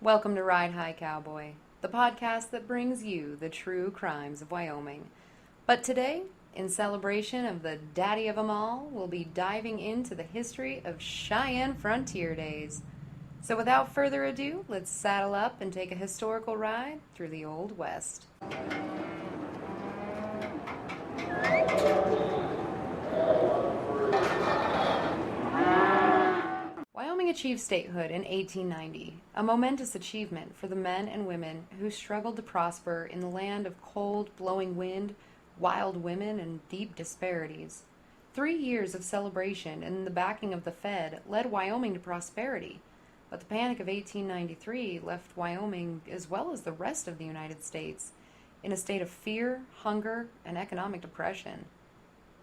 Welcome to Ride High Cowboy, the podcast that brings you the true crimes of Wyoming. But today, in celebration of the daddy of 'em all, we'll be diving into the history of Cheyenne frontier days. So without further ado, let's saddle up and take a historical ride through the Old West. Wyoming achieved statehood in 1890, a momentous achievement for the men and women who struggled to prosper in the land of cold, blowing wind, wild women, and deep disparities. 3 years of celebration and the backing of the Fed led Wyoming to prosperity, but the Panic of 1893 left Wyoming, as well as the rest of the United States, in a state of fear, hunger, and economic depression.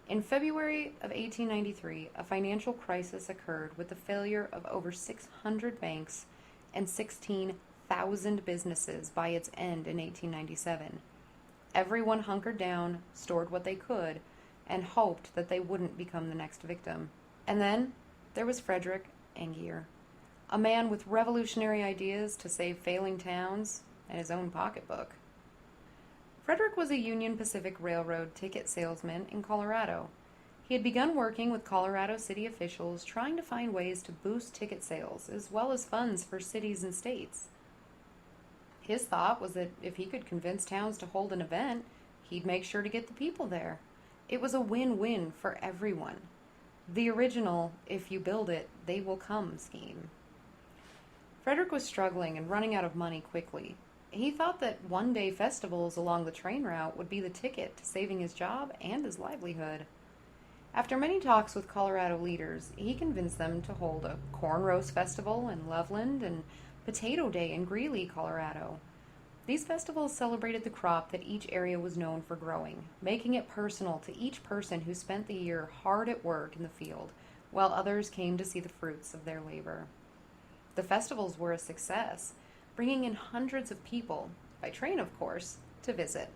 In February of 1893, a financial crisis occurred with the failure of over 600 banks and 16,000 businesses by its end in 1897. Everyone hunkered down, stored what they could, and hoped that they wouldn't become the next victim. And then there was Frederick Angier, a man with revolutionary ideas to save failing towns and his own pocketbook. Frederick was a Union Pacific Railroad ticket salesman in Colorado. He had begun working with Colorado city officials trying to find ways to boost ticket sales as well as funds for cities and states. His thought was that if he could convince towns to hold an event, he'd make sure to get the people there. It was a win-win for everyone. The original, if you build it, they will come scheme. Frederick was struggling and running out of money quickly. He thought that one-day festivals along the train route would be the ticket to saving his job and his livelihood. After many talks with Colorado leaders, he convinced them to hold a corn roast festival in Loveland and Potato Day in Greeley, Colorado. These festivals celebrated the crop that each area was known for growing, making it personal to each person who spent the year hard at work in the field, while others came to see the fruits of their labor. The festivals were a success, bringing in hundreds of people, by train of course, to visit.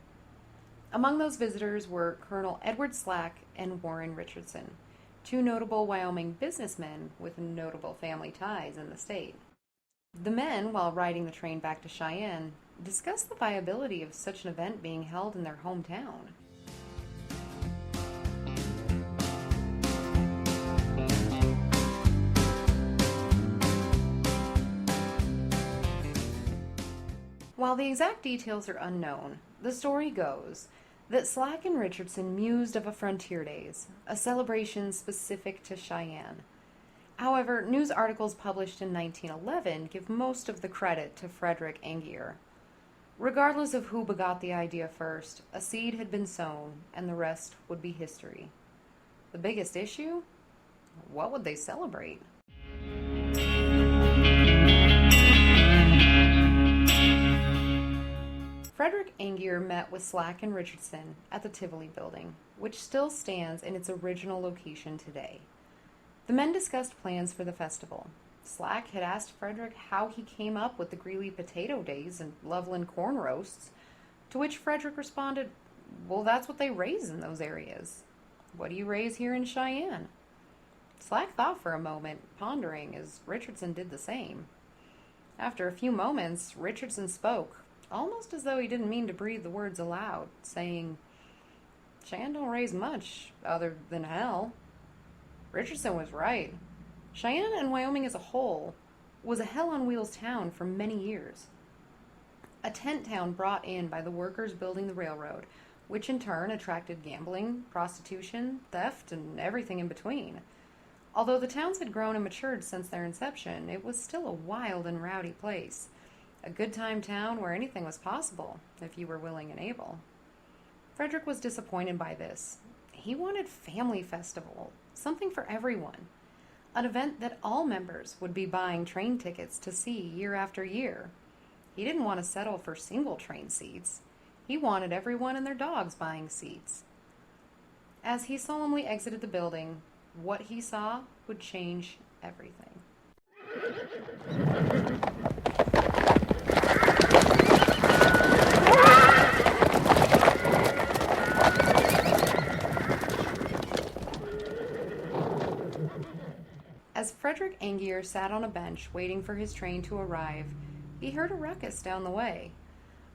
Among those visitors were Colonel Edward Slack and Warren Richardson, two notable Wyoming businessmen with notable family ties in the state. The men, while riding the train back to Cheyenne, discussed the viability of such an event being held in their hometown. While the exact details are unknown, the story goes that Slack and Richardson mused of a Frontier Days, a celebration specific to Cheyenne. However, news articles published in 1911 give most of the credit to Frederick Angier. Regardless of who begot the idea first, a seed had been sown, and the rest would be history. The biggest issue? What would they celebrate? Frederick Angier met with Slack and Richardson at the Tivoli building, which still stands in its original location today. The men discussed plans for the festival. Slack had asked Frederick how he came up with the Greeley Potato Days and Loveland corn roasts, to which Frederick responded, "Well, that's what they raise in those areas. What do you raise here in Cheyenne?" Slack thought for a moment, pondering as Richardson did the same. After a few moments, Richardson spoke, almost as though he didn't mean to breathe the words aloud, saying, "Cheyenne don't raise much other than hell." Richardson was right. Cheyenne and Wyoming as a whole was a hell-on-wheels town for many years. A tent town brought in by the workers building the railroad, which in turn attracted gambling, prostitution, theft, and everything in between. Although the towns had grown and matured since their inception, it was still a wild and rowdy place. A good-time town where anything was possible, if you were willing and able. Frederick was disappointed by this. He wanted family festival, something for everyone. An event that all members would be buying train tickets to see year after year. He didn't want to settle for single train seats. He wanted everyone and their dogs buying seats. As he solemnly exited the building, what he saw would change everything. As Frederick Angier sat on a bench waiting for his train to arrive, he heard a ruckus down the way.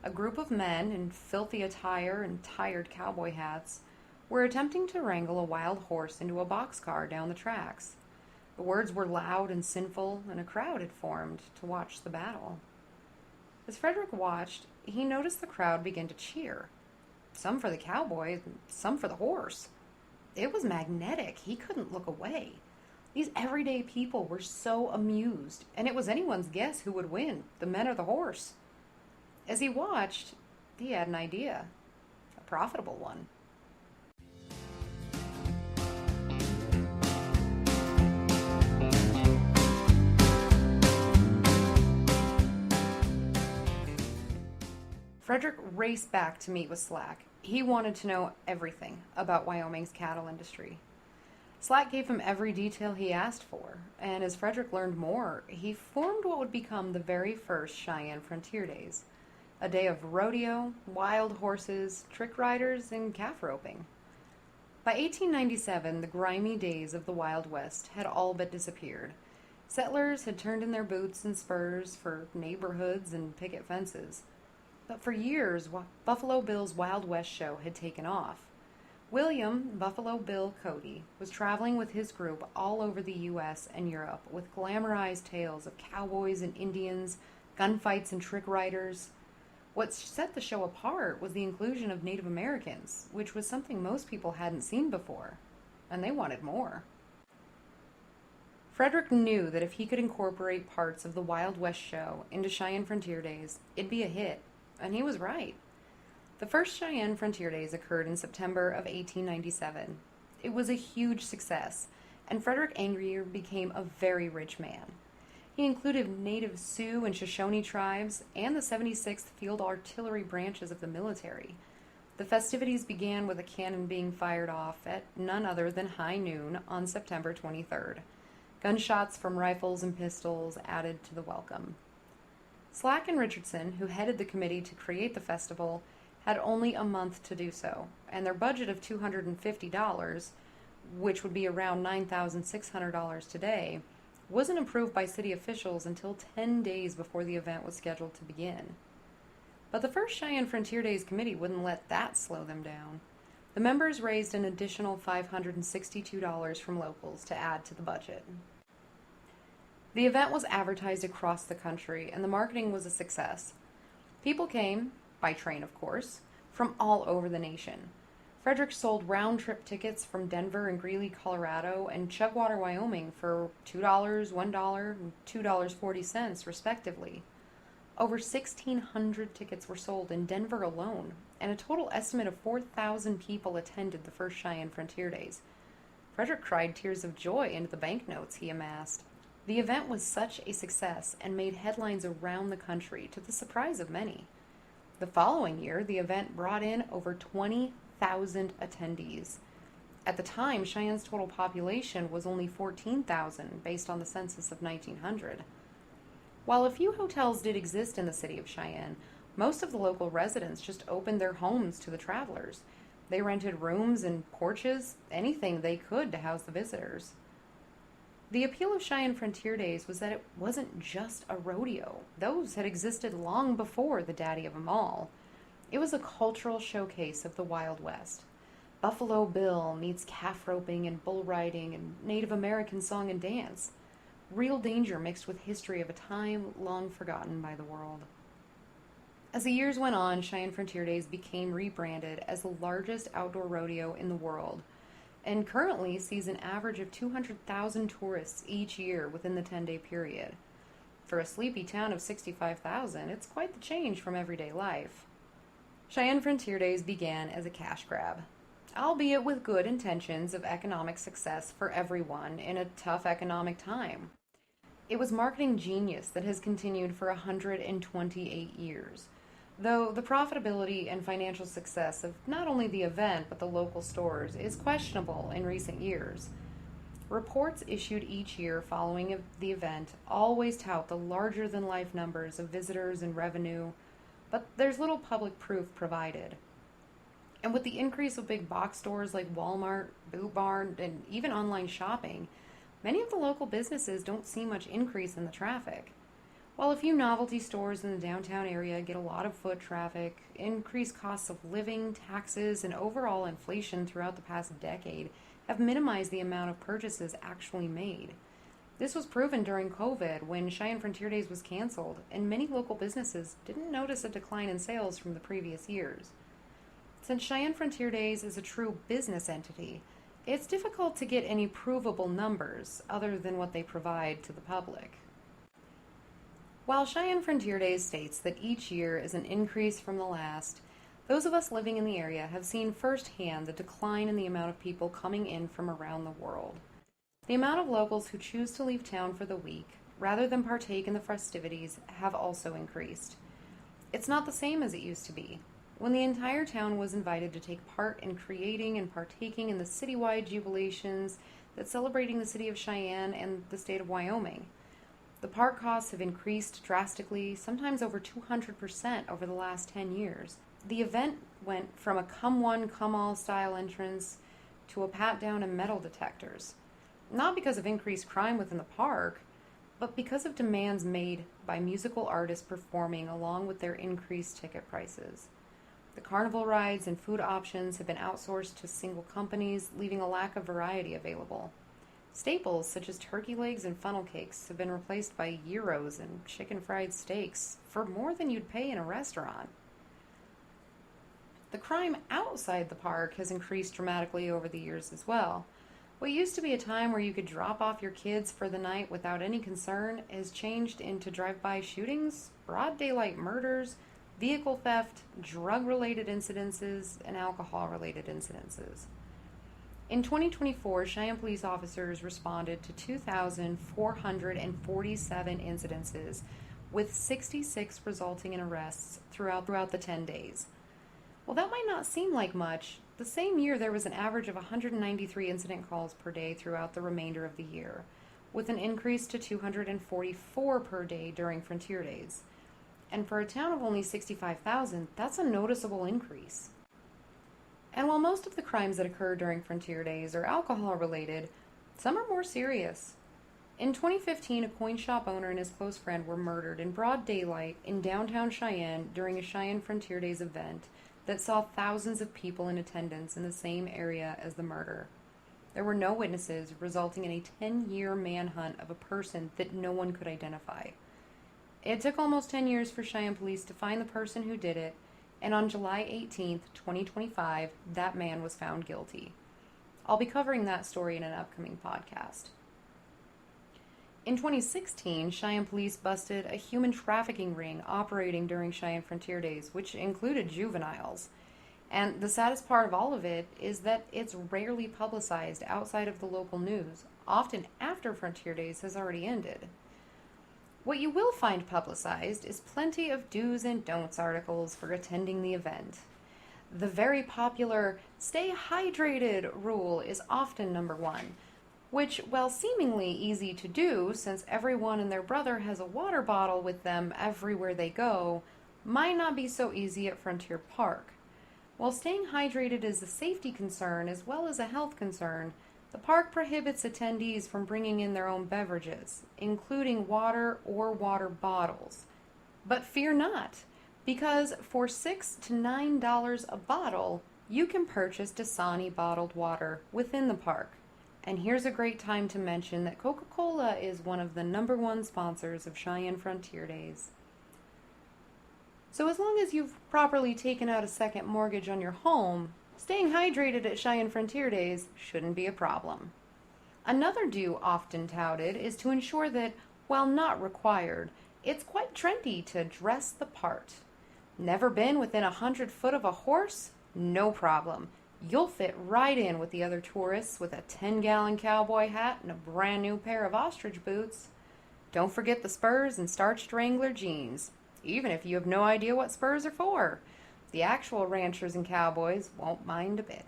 A group of men in filthy attire and tired cowboy hats were attempting to wrangle a wild horse into a boxcar down the tracks. The words were loud and sinful, and a crowd had formed to watch the battle. As Frederick watched, he noticed the crowd begin to cheer. Some for the cowboy, some for the horse. It was magnetic. He couldn't look away. These everyday people were so amused, and it was anyone's guess who would win, the men or the horse. As he watched, he had an idea, a profitable one. Frederick raced back to meet with Slack. He wanted to know everything about Wyoming's cattle industry. Slack gave him every detail he asked for, and as Frederick learned more, he formed what would become the very first Cheyenne Frontier Days, a day of rodeo, wild horses, trick riders, and calf roping. By 1897, the grimy days of the Wild West had all but disappeared. Settlers had turned in their boots and spurs for neighborhoods and picket fences. But for years, Buffalo Bill's Wild West show had taken off. William Buffalo Bill Cody was traveling with his group all over the U.S. and Europe with glamorized tales of cowboys and Indians, gunfights and trick riders. What set the show apart was the inclusion of Native Americans, which was something most people hadn't seen before, and they wanted more. Frederick knew that if he could incorporate parts of the Wild West show into Cheyenne Frontier Days, it'd be a hit. And he was right. The first Cheyenne Frontier Days occurred in September of 1897. It was a huge success, and Frederick Angrier became a very rich man. He included native Sioux and Shoshone tribes and the 76th Field Artillery branches of the military. The festivities began with a cannon being fired off at none other than high noon on September 23rd. Gunshots from rifles and pistols added to the welcome. Slack and Richardson, who headed the committee to create the festival, had only a month to do so, and their budget of $250, which would be around $9,600 today, wasn't approved by city officials until 10 days before the event was scheduled to begin. But the first Cheyenne Frontier Days committee wouldn't let that slow them down. The members raised an additional $562 from locals to add to the budget. The event was advertised across the country, and the marketing was a success. People came, by train of course, from all over the nation. Frederick sold round-trip tickets from Denver and Greeley, Colorado, and Chugwater, Wyoming for $2, $1, and $2.40 respectively. Over 1,600 tickets were sold in Denver alone, and a total estimate of 4,000 people attended the first Cheyenne Frontier Days. Frederick cried tears of joy into the banknotes he amassed. The event was such a success and made headlines around the country, to the surprise of many. The following year, the event brought in over 20,000 attendees. At the time, Cheyenne's total population was only 14,000, based on the census of 1900. While a few hotels did exist in the city of Cheyenne, most of the local residents just opened their homes to the travelers. They rented rooms and porches, anything they could to house the visitors. The appeal of Cheyenne Frontier Days was that it wasn't just a rodeo. Those had existed long before the daddy of them all. It was a cultural showcase of the Wild West. Buffalo Bill meets calf roping and bull riding and Native American song and dance. Real danger mixed with history of a time long forgotten by the world. As the years went on, Cheyenne Frontier Days became rebranded as the largest outdoor rodeo in the world, and currently sees an average of 200,000 tourists each year within the 10-day period. For a sleepy town of 65,000, it's quite the change from everyday life. Cheyenne Frontier Days began as a cash grab, albeit with good intentions of economic success for everyone in a tough economic time. It was marketing genius that has continued for 128 years, though the profitability and financial success of not only the event but the local stores is questionable in recent years. Reports issued each year following the event always tout the larger-than-life numbers of visitors and revenue, but there's little public proof provided. And with the increase of big box stores like Walmart, Boot Barn, and even online shopping, many of the local businesses don't see much increase in the traffic. While a few novelty stores in the downtown area get a lot of foot traffic, increased costs of living, taxes, and overall inflation throughout the past decade have minimized the amount of purchases actually made. This was proven during COVID when Cheyenne Frontier Days was canceled, and many local businesses didn't notice a decline in sales from the previous years. Since Cheyenne Frontier Days is a true business entity, it's difficult to get any provable numbers other than what they provide to the public. While Cheyenne Frontier Days states that each year is an increase from the last, those of us living in the area have seen firsthand the decline in the amount of people coming in from around the world. The amount of locals who choose to leave town for the week, rather than partake in the festivities, have also increased. It's not the same as it used to be, when the entire town was invited to take part in creating and partaking in the citywide jubilations that celebrating the city of Cheyenne and the state of Wyoming. The park costs have increased drastically, sometimes over 200% over the last 10 years. The event went from a come one, come all style entrance to a pat down and metal detectors. Not because of increased crime within the park, but because of demands made by musical artists performing along with their increased ticket prices. The carnival rides and food options have been outsourced to single companies, leaving a lack of variety available. Staples such as turkey legs and funnel cakes have been replaced by gyros and chicken fried steaks for more than you'd pay in a restaurant. The crime outside the park has increased dramatically over the years as well. What used to be a time where you could drop off your kids for the night without any concern has changed into drive-by shootings, broad daylight murders, vehicle theft, drug-related incidences, and alcohol-related incidences. In 2024, Cheyenne police officers responded to 2,447 incidences, with 66 resulting in arrests throughout the 10 days. While that might not seem like much, the same year there was an average of 193 incident calls per day throughout the remainder of the year, with an increase to 244 per day during Frontier Days. And for a town of only 65,000, that's a noticeable increase. And while most of the crimes that occur during Frontier Days are alcohol-related, some are more serious. In 2015, a coin shop owner and his close friend were murdered in broad daylight in downtown Cheyenne during a Cheyenne Frontier Days event that saw thousands of people in attendance in the same area as the murder. There were no witnesses, resulting in a 10-year manhunt of a person that no one could identify. It took almost 10 years for Cheyenne police to find the person who did it, and on July 18, 2025, that man was found guilty. I'll be covering that story in an upcoming podcast. In 2016, Cheyenne police busted a human trafficking ring operating during Cheyenne Frontier Days, which included juveniles. And the saddest part of all of it is that it's rarely publicized outside of the local news, often after Frontier Days has already ended. What you will find publicized is plenty of do's and don'ts articles for attending the event. The very popular "stay hydrated" rule is often number one, which, while seemingly easy to do since everyone and their brother has a water bottle with them everywhere they go, might not be so easy at Frontier Park. While staying hydrated is a safety concern as well as a health concern, the park prohibits attendees from bringing in their own beverages, including water or water bottles. But fear not, because for $6 to $9 a bottle, you can purchase Dasani bottled water within the park. And here's a great time to mention that Coca-Cola is one of the #1 sponsors of Cheyenne Frontier Days. So as long as you've properly taken out a second mortgage on your home, staying hydrated at Cheyenne Frontier Days shouldn't be a problem. Another do often touted is to ensure that, while not required, it's quite trendy to dress the part. Never been within 100 foot of a horse? No problem. You'll fit right in with the other tourists with a 10-gallon cowboy hat and a brand new pair of ostrich boots. Don't forget the spurs and starched Wrangler jeans, even if you have no idea what spurs are for. The actual ranchers and cowboys won't mind a bit.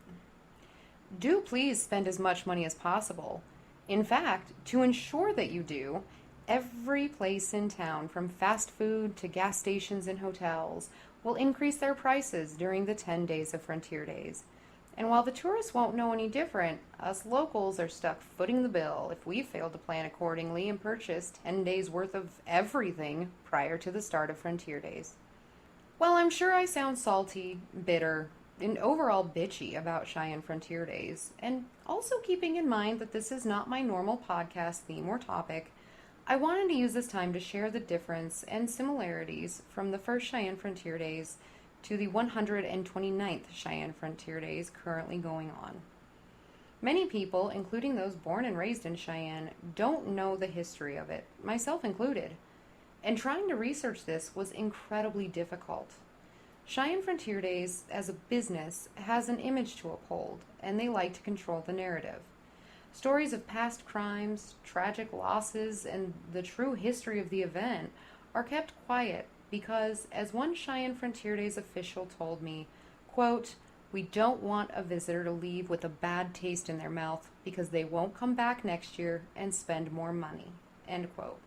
Do please spend as much money as possible. In fact, to ensure that you do, every place in town, from fast food to gas stations and hotels, will increase their prices during the 10 days of Frontier Days. And while the tourists won't know any different, us locals are stuck footing the bill if we fail to plan accordingly and purchase 10 days worth of everything prior to the start of Frontier Days. Well, I'm sure I sound salty, bitter, and overall bitchy about Cheyenne Frontier Days, and also keeping in mind that this is not my normal podcast theme or topic, I wanted to use this time to share the difference and similarities from the first Cheyenne Frontier Days to the 129th Cheyenne Frontier Days currently going on. Many people, including those born and raised in Cheyenne, don't know the history of it, myself included, and trying to research this was incredibly difficult. Cheyenne Frontier Days, as a business, has an image to uphold, and they like to control the narrative. Stories of past crimes, tragic losses, and the true history of the event are kept quiet because, as one Cheyenne Frontier Days official told me, quote, "We don't want a visitor to leave with a bad taste in their mouth because they won't come back next year and spend more money," end quote.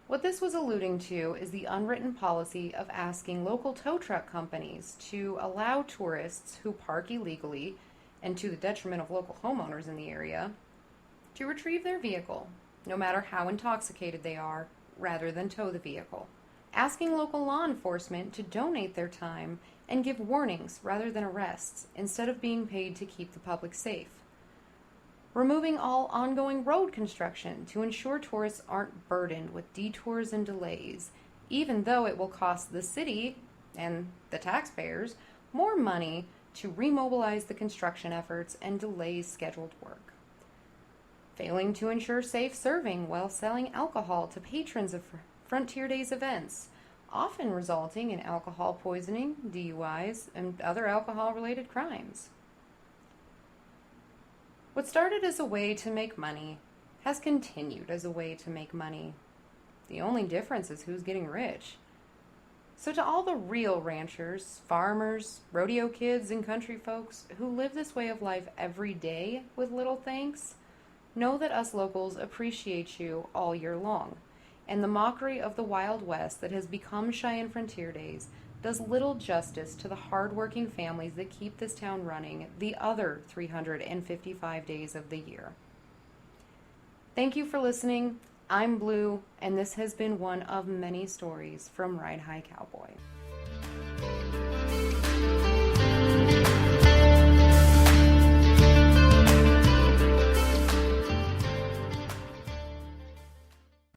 What this was alluding to is the unwritten policy of asking local tow truck companies to allow tourists who park illegally, and to the detriment of local homeowners in the area, to retrieve their vehicle, no matter how intoxicated they are, rather than tow the vehicle. Asking local law enforcement to donate their time and give warnings rather than arrests, instead of being paid to keep the public safe. Removing all ongoing road construction to ensure tourists aren't burdened with detours and delays, even though it will cost the city and the taxpayers more money to remobilize the construction efforts and delays scheduled work. Failing to ensure safe serving while selling alcohol to patrons of Frontier Days events, often resulting in alcohol poisoning, DUIs, and other alcohol-related crimes. What started as a way to make money has continued as a way to make money. The only difference is who's getting rich. So to all the real ranchers, farmers, rodeo kids, and country folks who live this way of life every day with little thanks, know that us locals appreciate you all year long, and the mockery of the Wild West that has become Cheyenne Frontier Days does little justice to the hard-working families that keep this town running the other 355 days of the year. Thank you for listening. I'm Blue, and this has been one of many stories from Ride High Cowboy.